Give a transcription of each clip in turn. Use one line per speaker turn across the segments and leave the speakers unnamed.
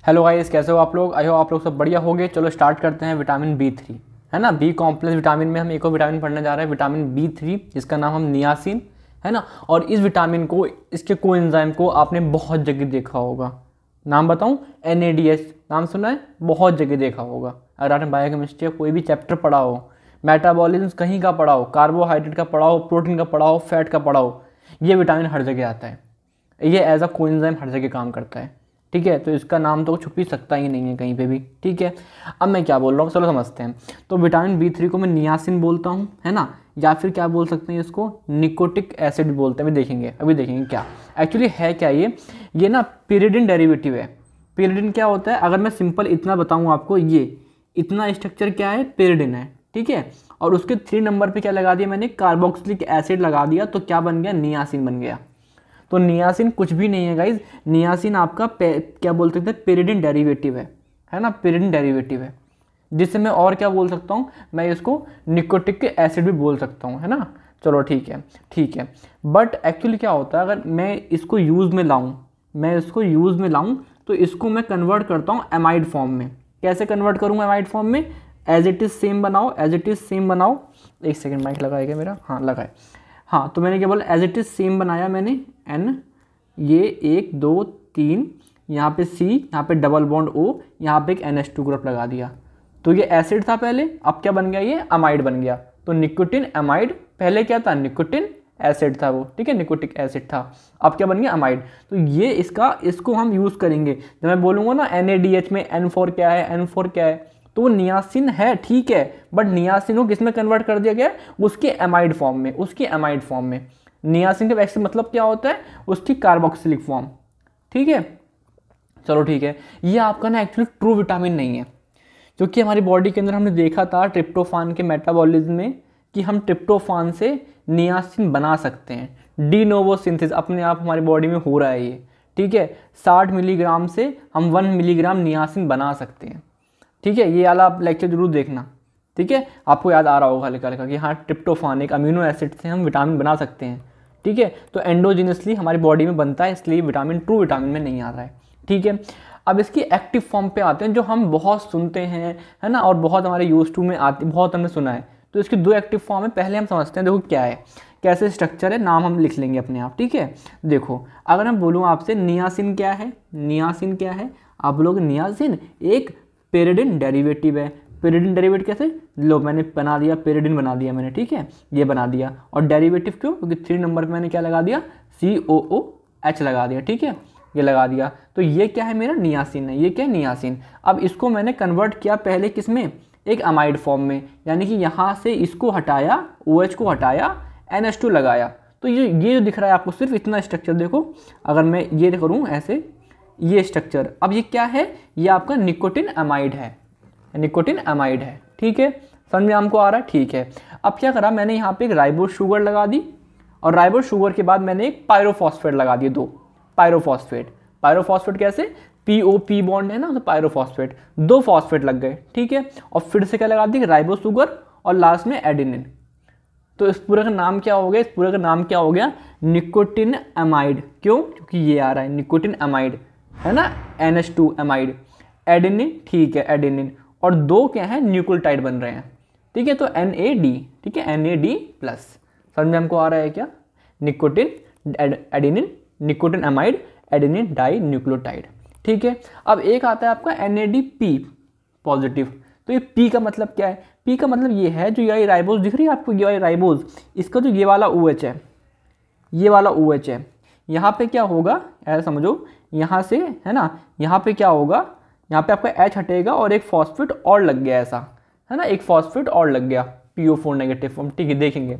Hello guys, कैसे हो आप लोग? आई हो आप लोग सब बढ़िया होंगे। चलो स्टार्ट करते हैं। विटामिन B3 है ना, बी कॉम्प्लेक्स विटामिन में हम एक और विटामिन पढ़ने जा रहे हैं, विटामिन B3, जिसका नाम हम नियासिन है ना। और इस विटामिन को, इसके कोएंजाइम को आपने बहुत जगह देखा होगा। नाम बताऊं? NADH नाम सुना है, बहुत जगह देखा होगा। अगर आपने बायोकेमिस्ट्री का कोई भी चैप्टर पढ़ा हो, मेटाबॉलिज्म कहीं का पढ़ा हो, कार्बोहाइड्रेट का पढ़ा हो, प्रोटीन का पढ़ा हो, फैट का पढ़ा हो, ये विटामिन हर जगह आता है। ये एज अ कोएंजाइम हर जगह काम करता है। ठीक है, तो इसका नाम तो छुप ही सकता ही नहीं है कहीं पे भी। ठीक है, अब मैं क्या बोल रहा हूँ, चलो समझते हैं। तो विटामिन B3 को मैं नियासिन बोलता हूँ, है ना, या फिर क्या बोल सकते हैं इसको, निकोटिक एसिड बोलते हैं। अभी देखेंगे क्या एक्चुअली है क्या ये ना pyridine डेरिवेटिव है। pyridine क्या होता है, अगर मैं सिंपल इतना बताऊँ आपको, ये इतना स्ट्रक्चर क्या है, pyridine है। ठीक है, और उसके 3 नंबर पे क्या लगा दिया मैंने, कार्बोक्सिलिक एसिड लगा दिया, तो क्या बन गया, नियासिन बन गया। तो नियासिन कुछ भी नहीं है गाइज, नियासिन आपका क्या बोल सकते हैं, pyridine डेरिवेटिव है ना, pyridine डेरिवेटिव है। जिससे मैं और क्या बोल सकता हूँ, मैं इसको निकोटिक एसिड भी बोल सकता हूँ, है ना। चलो ठीक है। बट एक्चुअली क्या होता है, अगर मैं इसको यूज़ में लाऊं, तो इसको मैं कन्वर्ट करता हूँ एमाइड फॉर्म में। कैसे कन्वर्ट करूँगा एमाइड फॉर्म में, एज इट इज़ सेम बनाओ। एक सेकेंड, माइक लगाएगा मेरा, हाँ लगाए। हाँ, तो मैंने क्या बोला, एज इट इज़ सेम बनाया मैंने, N, ये 1 2 3, यहाँ पे C, यहाँ पे डबल बॉन्ड O, यहाँ पे एक NH2 ग्रुप लगा दिया। तो ये एसिड था पहले, अब क्या बन गया, ये अमाइड बन गया। तो निकोटिन अमाइड, पहले क्या था, निकोटिन एसिड था वो, ठीक है, निकोटिक एसिड था, अब क्या बन गया, अमाइड। तो ये इसको हम यूज़ करेंगे जब मैं बोलूँगा ना NADH में N4 क्या है, तो वो नियासिन है, ठीक है, बट नियासिन को किस में कन्वर्ट कर दिया गया, उसके एमाइड फॉर्म में। नियासिन का वैसे मतलब क्या होता है, उसकी कार्बोक्सिलिक फॉर्म। ठीक है, चलो ठीक है। ये आपका ना एक्चुअली ट्रू विटामिन नहीं है, क्योंकि हमारी बॉडी के अंदर हमने देखा था ट्रिप्टोफान के मेटाबॉलिज्म में कि हम ट्रिप्टोफान से नियासिन बना सकते हैं। डी नोवो सिंथेसिस अपने आप हमारी बॉडी में हो रहा है ये। ठीक है, 60 मिलीग्राम से हम 1 मिलीग्राम नियासिन बना सकते हैं। ठीक है, ये वाला आप लेक्चर जरूर देखना। ठीक है, आपको याद आ रहा होगा हल्का कि हाँ, ट्रिप्टोफान एक अमीनो एसिड से हम विटामिन बना सकते हैं। ठीक है, तो एंडोजिनसली हमारी बॉडी में बनता है, इसलिए विटामिन ट्रू विटामिन में नहीं आ रहा है। ठीक है, अब इसकी एक्टिव फॉर्म पे आते हैं, जो हम बहुत सुनते हैं, है ना, और बहुत हमारे यूज टू में आती, बहुत हमने सुना है। तो इसकी 2 एक्टिव फॉर्म है, पहले हम समझते हैं, देखो क्या है, कैसे स्ट्रक्चर है, नाम हम लिख लेंगे अपने आप। ठीक है, देखो अगर मैं बोलूँ आपसे नियासिन क्या है, आप बोलोगे नियासिन एक pyridine डेरिवेटिव है। pyridine डेरिवेटिव कैसे, लो मैंने बना दिया, pyridine बना दिया मैंने, ठीक है, ये बना दिया। और डेरिवेटिव क्यों, क्योंकि 3 नंबर पे मैंने क्या लगा दिया, COOH लगा दिया। ठीक है, ये लगा दिया, तो ये क्या है, मेरा नियासिन है। ये क्या है, नियासिन। अब इसको मैंने कन्वर्ट किया पहले किस में, एक अमाइड फॉर्म में, यानी कि यहाँ से इसको हटाया, OH को हटाया, NH2 लगाया। तो ये जो दिख रहा है आपको, सिर्फ इतना स्ट्रक्चर देखो, अगर मैं ये करूँ ऐसे, ये स्ट्रक्चर, अब ये क्या है, ये आपका निकोटिन अमाइड है। ठीक है, समझ में हमको आ रहा है। ठीक है, अब क्या करा मैंने, यहाँ पे एक राइबोस शुगर लगा दी, और राइबोस शुगर के बाद मैंने एक पायरोफॉस्फेट लगा दिए, 2 पायरोफॉस्फेट कैसे, POP बॉन्ड है ना, तो पायरोफॉस्फेट, 2 फॉस्फेट लग गए। ठीक है, और फिर से क्या लगा दी, राइबोस शुगर, और लास्ट में एडेनिन। तो इस पूरे का नाम क्या हो गया, निकोटिन अमाइड। क्यों, क्योंकि ये आ रहा है निकोटिन अमाइड, है ना, NH2 अमाइड, एडेनिन। ठीक है, एडेनिन, और 2 क्या है, न्यूक्लियोटाइड बन रहे हैं। ठीक है, तो NAD, ठीक है, NAD+। समझ में हमको आ रहा है क्या, nicotine adenine, nicotine amide, adenine dinucleotide. ठीक है, अब एक आता है आपका NADP पॉजिटिव। तो ये P का मतलब क्या है, P का मतलब ये है, जो ये राइबोज दिख रही है आपको, ये राइबोज, इसका जो ये वाला OH है, यहाँ पे क्या होगा, ऐसा समझो, यहाँ से, है ना, यहाँ पे क्या होगा, यहाँ पे आपका H हटेगा और एक फॉस्फेट और लग गया, ऐसा है ना, एक फॉस्फेट और लग गया, PO4 नेगेटिव फॉर्म। ठीक है, देखेंगे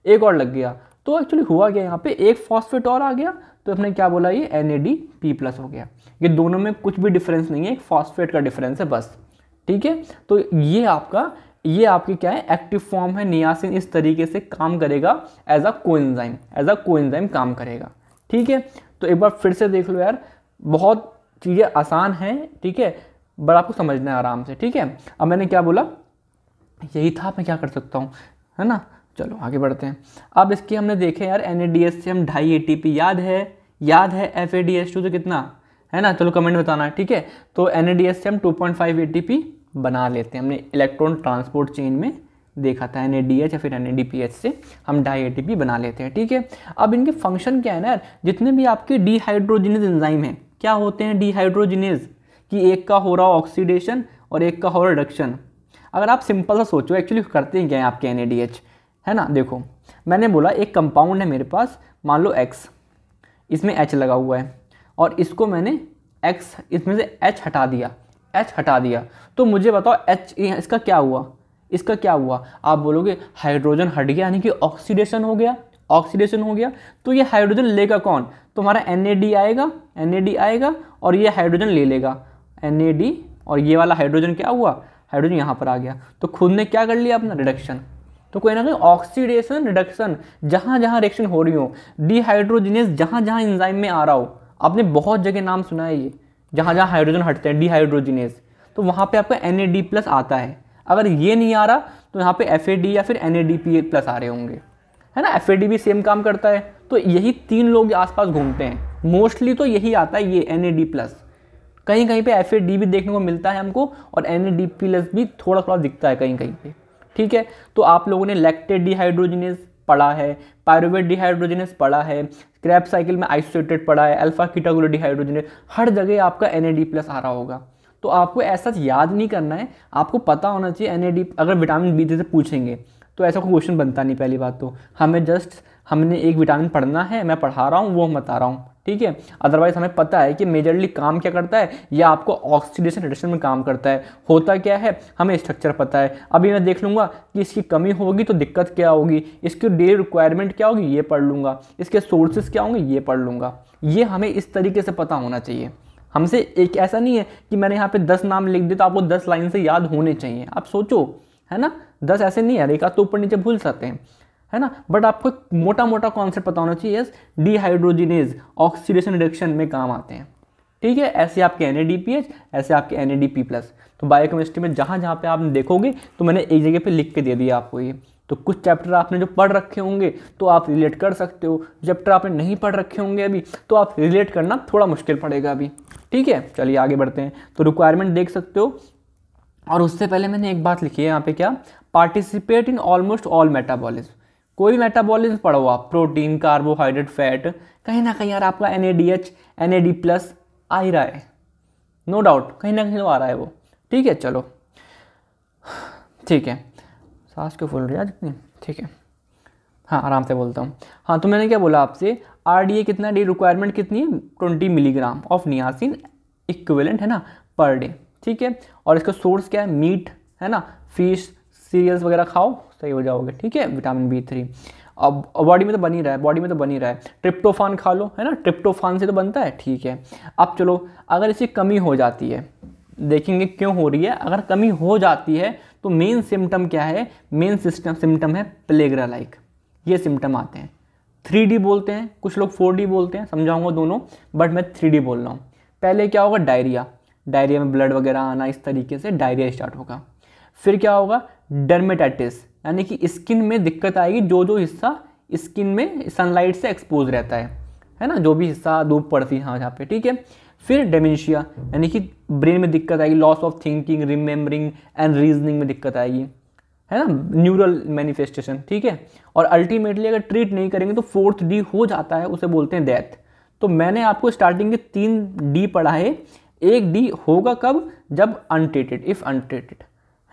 एक और लग गया, तो एक्चुअली हुआ क्या, यहाँ पे एक फॉस्फेट और आ गया, तो अपने क्या बोला, ये NADP+ हो गया। ये दोनों में कुछ भी डिफरेंस नहीं है, एक फॉस्फेट का डिफरेंस है बस। ठीक है, तो ये आपकी क्या है, एक्टिव फॉर्म है। नियासिन इस तरीके से काम करेगा, एज अ कोएंजाइम काम करेगा। ठीक है, तो एक बार फिर से देख लो यार, बहुत चीज़ें आसान हैं। ठीक है, बट आपको समझना है आराम से। ठीक है, अब मैंने क्या बोला, यही था, मैं क्या कर सकता हूँ, है ना। चलो आगे बढ़ते हैं। अब इसकी हमने देखे यार, NADH से हम डाई ATP, याद है FADH2 तो कितना है ना, चलो कमेंट बताना है, ठीक है। तो NADH से हम 2.5 ATP बना लेते हैं, हमने इलेक्ट्रॉन ट्रांसपोर्ट चेन में देखा था। NADH या फिर NADPH से हम डाई ATP बना लेते हैं, ठीक है। अब इनके फंक्शन क्या है ना यार, जितने भी आपके डिहाइड्रोजिनेज एंजाइम हैं क्या होते हैं डिहाइड्रोजिनेज, कि एक का हो रहा ऑक्सीडेशन और एक का हो रहा रिडक्शन। अगर आप सिंपल सा सोचो एक्चुअली करते हैं क्या है आपके NADH, है ना। देखो मैंने बोला एक कंपाउंड है मेरे पास, मान लो X, इसमें H लगा हुआ है और इसको मैंने X इसमें से H हटा दिया, तो मुझे बताओ H इसका क्या हुआ, इसका क्या हुआ। आप बोलोगे हाइड्रोजन हट गया यानी कि ऑक्सीडेशन हो गया। तो ये हाइड्रोजन लेगा कौन, तुम्हारा NAD आएगा और ये हाइड्रोजन ले लेगा NAD, और ये वाला हाइड्रोजन क्या हुआ, हाइड्रोजन यहाँ पर आ गया, तो खुद ने क्या कर लिया अपना रिडक्शन। तो कोई ना कोई ऑक्सीडेशन रिडक्शन जहाँ जहाँ रिएक्शन हो रही हो, डिहाइड्रोजिनेज जहाँ जहाँ एंजाइम में आ रहा हो, आपने बहुत जगह नाम सुना है ये, जहाँ जहाँ हाइड्रोजन हटते हैं डिहाइड्रोजिनेज, तो वहाँ पे आपका NAD+ आता है। अगर ये नहीं आ रहा तो यहाँ पे FAD या फिर NADPH+ आ रहे होंगे, है ना। FAD भी सेम काम करता है। तो यही 3 लोग आसपास घूमते हैं, मोस्टली तो यही आता है ये NAD+। कहीं कहीं पे FAD भी देखने को मिलता है हमको, और NADPH भी थोड़ा थोड़ा दिखता है कहीं कहीं पे, ठीक है। तो आप लोगों ने लैक्टेट डिहाइड्रोजिनेज पढ़ा है, पायरुवेट डिहाइड्रोजिनेज पढ़ा है, क्रैब साइकिल में आइसोलेटेड पढ़ा है, अल्फा कीटागुलो डिहाइड्रोजिनेज, हर जगह आपका NAD+ आ रहा होगा। तो आपको ऐसा याद नहीं करना है, आपको पता होना चाहिए NAD। अगर विटामिन B3 से पूछेंगे तो ऐसा कोई क्वेश्चन बनता नहीं। पहली बात तो हमने एक विटामिन पढ़ना है, मैं पढ़ा रहा हूँ वो मैं बता रहा हूँ, ठीक है। अदरवाइज हमें पता है कि मेजरली काम क्या करता है, या आपको ऑक्सीडेशन रिडक्शन में काम करता है, होता क्या है हमें स्ट्रक्चर पता है। अभी मैं देख लूँगा कि इसकी कमी होगी तो दिक्कत क्या होगी, इसकी डेली रिक्वायरमेंट क्या होगी ये पढ़ लूँगा, इसके सोर्सेज क्या होंगे ये पढ़ लूँगा। ये हमें इस तरीके से पता होना चाहिए। हमसे एक ऐसा नहीं है कि मैंने यहाँ पे 10 नाम लिख दिए तो आपको 10 लाइन से याद होने चाहिए। आप सोचो, है ना, 10 ऐसे नहीं है, एक आध तो ऊपर नीचे भूल सकते हैं, है ना, बट आपको मोटा मोटा कॉन्सेप्ट पता होना चाहिए। डिहाइड्रोजिनेज ऑक्सीडेशन रिडक्शन में काम आते हैं, ठीक है। ऐसे आपके NADPH, ऐसे आपके NADP+। तो बायोकेमिस्ट्री में जहाँ जहाँ पे आप देखोगे तो मैंने एक जगह पे लिख के दे दिया आपको ये। तो कुछ चैप्टर आपने जो पढ़ रखे होंगे तो आप रिलेट कर सकते हो, चैप्टर आपने नहीं पढ़ रखे होंगे अभी तो आप रिलेट करना थोड़ा मुश्किल पड़ेगा अभी, ठीक है। चलिए आगे बढ़ते हैं। तो रिक्वायरमेंट देख सकते हो, और उससे पहले मैंने एक बात लिखी है यहाँ पे, क्या, participate in almost all metabolism. कोई भी मेटाबॉलिज्म पढ़ो आप, प्रोटीन, कार्बोहाइड्रेट, फैट, कहीं ना कहीं यार आपका NADH NAD+ आ ही रहा है, नो डाउट कहीं ना कहीं तो आ रहा है वो, ठीक है। चलो ठीक है, सांस क्यों फूल रही है आज इतनी, ठीक है, हाँ आराम से बोलता हूँ। हाँ तो मैंने क्या बोला आपसे, RDA कितना, डे रिक्वायरमेंट कितनी है, 20 मिलीग्राम ऑफ नियासिन इक्विवेलेंट, है ना, पर डे, ठीक है। और इसका सोर्स क्या है, मीट, है ना, फिश, सीरियल्स वगैरह खाओ सही हो जाओगे, ठीक है। विटामिन B3 अब बॉडी में तो बन ही रहा है, ट्रिप्टोफान खा लो, है ना, ट्रिप्टोफान से तो बनता है, ठीक है। अब चलो अगर इसकी कमी हो जाती है, देखेंगे क्यों हो रही है। अगर कमी हो जाती है तो मेन सिम्टम क्या है, मेन सिम्टम है प्लेग्रा लाइक, ये सिम्टम आते हैं। 3D बोलते हैं, कुछ लोग 4D बोलते हैं, समझाऊंगा दोनों, बट मैं 3D बोल रहा हूँ। पहले क्या होगा, डायरिया में ब्लड वगैरह आना, इस तरीके से डायरिया स्टार्ट होगा। फिर क्या होगा, डर्मेटाइटिस, यानी कि स्किन में दिक्कत आएगी, जो जो हिस्सा स्किन में सनलाइट से एक्सपोज रहता है ना, जो भी हिस्सा धूप पड़ती है यहाँ पे, ठीक है। फिर डेमेंशिया, यानी कि ब्रेन में दिक्कत आएगी, loss of thinking, remembering and reasoning में दिक्कत आएगी, है ना, न्यूरल मैनिफेस्टेशन, ठीक है। और अल्टीमेटली अगर ट्रीट नहीं करेंगे तो 4th D हो जाता है, उसे बोलते हैं डेथ। तो मैंने आपको स्टार्टिंग के 3 D पढ़ा है, एक D होगा कब, जब अनट्रीटेड, इफ अनट्रीटेड,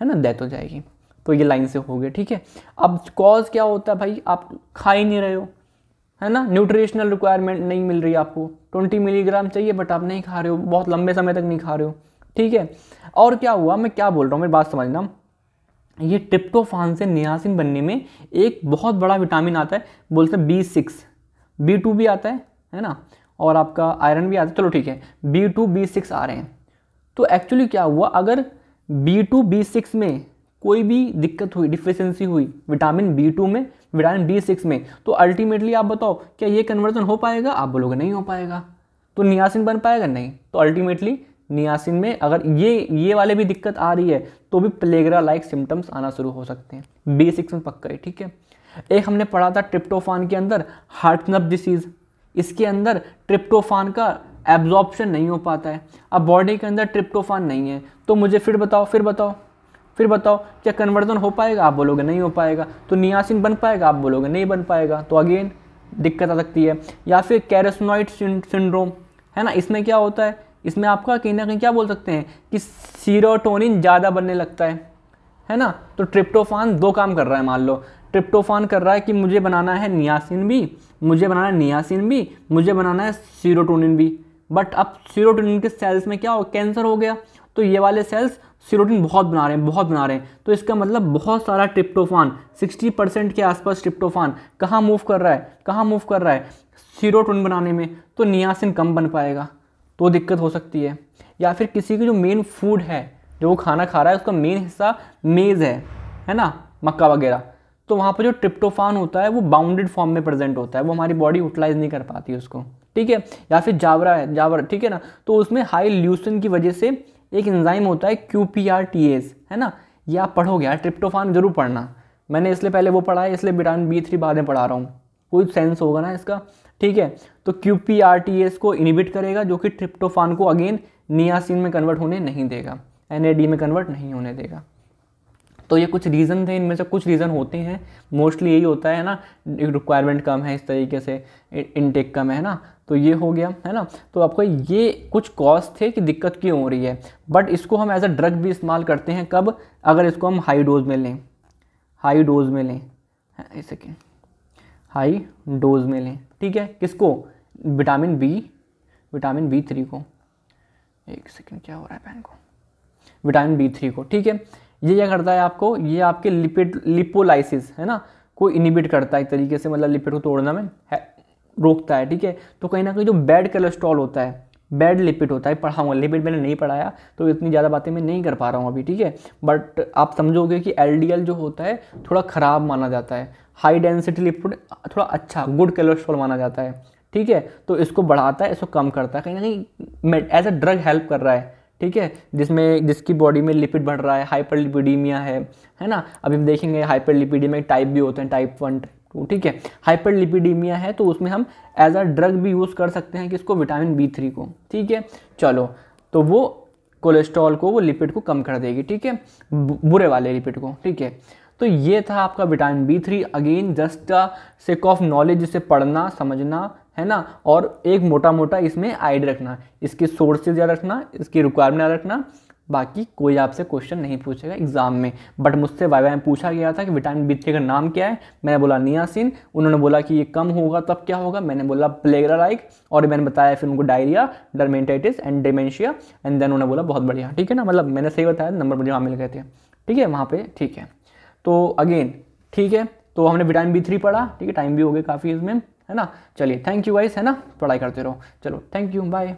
है ना, डेथ हो जाएगी। तो ये लाइन से हो गया, ठीक है। अब कॉज क्या होता है भाई, आप खा ही नहीं रहे हो, है ना, न्यूट्रिशनल रिक्वायरमेंट नहीं मिल रही आपको, 20 मिलीग्राम चाहिए बट आप नहीं खा रहे हो, बहुत लंबे समय तक नहीं खा रहे हो, ठीक है। और क्या हुआ, मैं क्या बोल रहा हूँ मेरी बात समझना, ये ट्रिप्टोफान से नियासिन बनने में एक बहुत बड़ा विटामिन आता है, बोलते हैं B6, B2 भी आता है ना, और आपका आयरन भी आता है, चलो ठीक है, B2 B6 आ रहे हैं। तो एक्चुअली क्या हुआ, अगर B2 B6 में कोई भी दिक्कत हुई, डिफिशियंसी हुई विटामिन B2 में, विटामिन B6 में, तो अल्टीमेटली आप बताओ क्या ये कन्वर्जन हो पाएगा, आप बोलोगे नहीं हो पाएगा। तो नियासिन बन पाएगा, नहीं। तो अल्टीमेटली नियासिन में अगर ये वाले भी दिक्कत आ रही है तो भी प्लेग्रा लाइक सिम्टम्स आना शुरू हो सकते हैं। B6 में पक्का है, ठीक है। एक हमने पढ़ा था ट्रिप्टोफान के अंदर हार्ट नर्व डिसीज, इसके अंदर ट्रिप्टोफान का एब्जॉर्प्शन नहीं हो पाता है। अब बॉडी के अंदर ट्रिप्टोफान नहीं है तो मुझे फिर बताओ क्या कन्वर्जन हो पाएगा? आप बोलोगे नहीं हो पाएगा। तो नियासिन बन पाएगा? आप बोलोगे नहीं बन पाएगा। तो अगेन दिक्कत आ सकती है। या फिर कैरेसनॉइड सिंड्रोम, है ना, इसमें क्या होता है, इसमें आपका कहीं ना कहीं क्या बोल सकते हैं कि सीरोटोनिन ज़्यादा बनने लगता है ना। तो ट्रिप्टोफान दो काम कर रहा है, मान लो ट्रिप्टोफान कर रहा है कि मुझे बनाना है नियासिन भी, मुझे बनाना है सीरोटोनिन भी। बट अब सीरोटोनिन के सेल्स में क्या हो, कैंसर हो गया, तो ये वाले सेल्स सीरोटोनिन बहुत बना रहे हैं। तो इसका मतलब बहुत सारा ट्रिप्टोफान, 60% के आसपास ट्रिप्टोफान कहाँ मूव कर रहा है सीरोटोनिन बनाने में। तो नियासिन कम बन पाएगा, तो दिक्कत हो सकती है। या फिर किसी की जो मेन फूड है, जो वो खाना खा रहा है, उसका मेन हिस्सा मेज़ है ना, मक्का वगैरह, तो वहाँ पर जो ट्रिप्टोफान होता है वो बाउंडेड फॉर्म में प्रेजेंट होता है, वो हमारी बॉडी यूटिलाइज नहीं कर पाती उसको, ठीक है। या फिर जावरा, ठीक है ना, तो उसमें हाई ल्यूसिन की वजह से एक एंजाइम होता है QPRTase, है ना, ये आप पढ़ोगे यार, ट्रिप्टोफान जरूर पढ़ना, मैंने इसलिए पहले वो पढ़ा है, इसलिए विटामिन B3 बाद में पढ़ा रहा हूँ, कोई सेंस होगा ना इसका, ठीक है। तो QPRTase को इनिबिट करेगा, जो कि ट्रिप्टोफान को अगेन नियासिन में कन्वर्ट होने नहीं देगा, NAD में कन्वर्ट नहीं होने देगा। तो ये कुछ रीज़न थे, इनमें से कुछ रीज़न होते हैं, मोस्टली यही होता है ना, रिक्वायरमेंट कम है, इस तरीके से इनटेक कम है ना, तो ये हो गया, है ना। तो आपको ये कुछ कॉज थे कि दिक्कत क्यों हो रही है। बट इसको हम एज अ ड्रग भी इस्तेमाल करते हैं, कब, अगर इसको हम हाई डोज में लें, हाई डोज में लें, ठीक है। किसको, विटामिन B3 को, एक सेकेंड क्या हो रहा है पेन को, विटामिन B3 को, ठीक है। ये क्या करता है आपको, ये आपके लिपोलाइसिस, है ना, को इनिबिट करता है एक तरीके से, मतलब लिपिड को तोड़ना में रोकता है, ठीक है। तो कहीं ना कहीं जो बैड कोलेस्ट्रॉल होता है, बैड लिपिड होता है, पढ़ाऊंगा, लिपिड मैंने नहीं पढ़ाया तो इतनी ज़्यादा बातें मैं नहीं कर पा रहा हूँ अभी, ठीक है। बट आप समझोगे कि LDL जो होता है थोड़ा ख़राब माना जाता है, हाई डेंसिटी लिपिड थोड़ा अच्छा गुड कोलेस्ट्रॉल माना जाता है, ठीक है। तो इसको बढ़ाता है, इसको कम करता है, कहीं ना कहीं एज अ ड्रग हेल्प कर रहा है, ठीक है। जिसकी बॉडी में लिपिड बढ़ रहा है, हाइपरलिपिडीमिया है ना। अभी हम देखेंगे हाइपरलिपिडीमिया टाइप भी होते हैं, टाइप 1 टाइप 2, ठीक है। हाइपरलिपिडीमिया है तो उसमें हम एज अ ड्रग भी यूज़ कर सकते हैं किसको, विटामिन B3 को, ठीक है। चलो, तो वो कोलेस्ट्रॉल को, वो लिपिड को कम कर देगी, ठीक है, बुरे वाले लिपिड को, ठीक है। तो ये था आपका vitamin B3, again just sake of knowledge, जिसे पढ़ना समझना, है ना। और एक मोटा इसमें आइडिया रखना, इसके सोर्सेज याद रखना, इसकी रिक्वायरमेंट याद रखना। बाकी कोई आपसे क्वेश्चन नहीं पूछेगा एग्जाम में, बट मुझसे वाइवा में पूछा गया था कि विटामिन B3 का नाम क्या है, मैंने बोला नियासिन, उन्होंने बोला कि ये कम होगा तब क्या होगा, मैंने बोला प्लेगरा लाइक, और मैंने बताया फिर उनको diarrhoea, dermatitis and dementia, and then उन्होंने बोला बहुत बढ़िया, ठीक है ना, मतलब मैंने सही बताया, नंबर मुझे वहाँ मिल गए थे, ठीक है, वहाँ पे, ठीक है। तो अगेन ठीक है, तो हमने विटामिन B3 पढ़ा, ठीक है, टाइम भी हो गया काफ़ी इसमें, है ना। चलिए थैंक यू गाइस, है ना, पढ़ाई करते रहो, चलो थैंक यू, बाय।